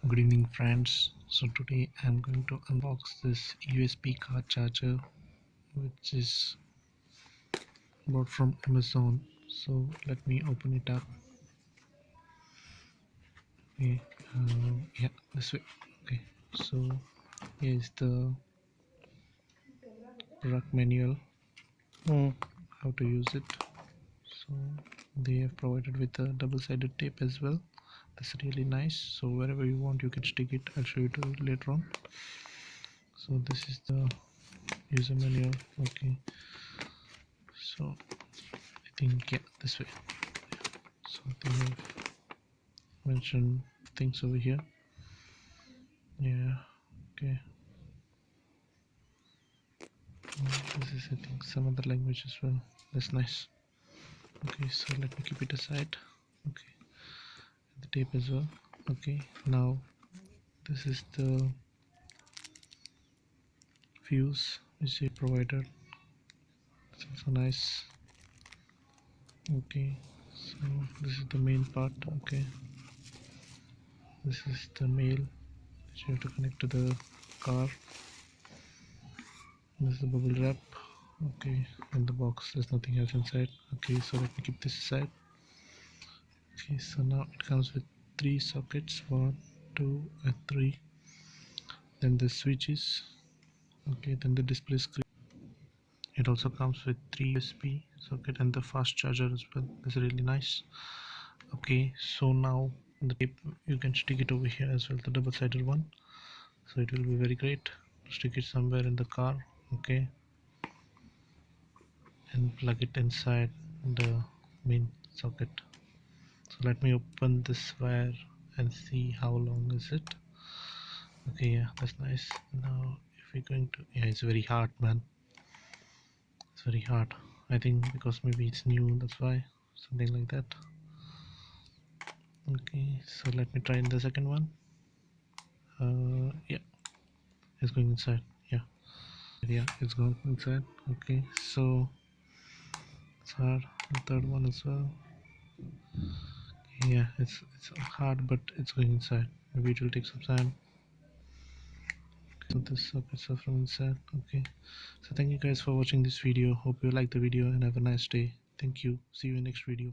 Good evening friends. So today I'm going to unbox this USB card charger which is bought from Amazon. So let me open it up. Okay, yeah, this way. Okay, so here is the product manual, how to use it. So they have provided with a double-sided tape as well. That's really nice. So wherever you want you can stick it. I'll show you later on. So this is the user manual. Okay, so I think yeah, this way. So they have mentioned things over here. Yeah, okay. This is I think some other language as well. That's nice. Okay, so let me keep it aside. Okay, the tape as well. Okay, now this is the fuse which they provided. It's also nice. Okay, so this is the main part. Okay, this is the mail which you have to connect to the car. This is the bubble wrap. Okay, in the box there's nothing else inside. Okay, so let me keep this aside. Okay, so now it comes with 3 sockets, 1, 2 and 3. Then the switches. Okay, then the display screen. It also comes with 3 USB socket and the fast charger as well. That's really nice. Okay, so now the tape you can stick it over here as well, the double-sided one. So it will be very great to stick it somewhere in the car. Okay, and plug it inside the main socket. So let me open this wire and see how long is it. Okay, yeah, that's nice. Now if we're going to, yeah, it's very hard, man. It's very hard. I think because maybe it's new, that's why, something like that. Okay, so let me try in the second one. Yeah, it's going inside. Yeah, it's gone inside. Okay, so it's hard. The third one as well. Yeah, it's hard, but it's going inside. Maybe it will take some time. So this sockets are from inside. Okay, so thank you guys for watching this video. Hope you like the video and have a nice day. Thank you. See you in next video.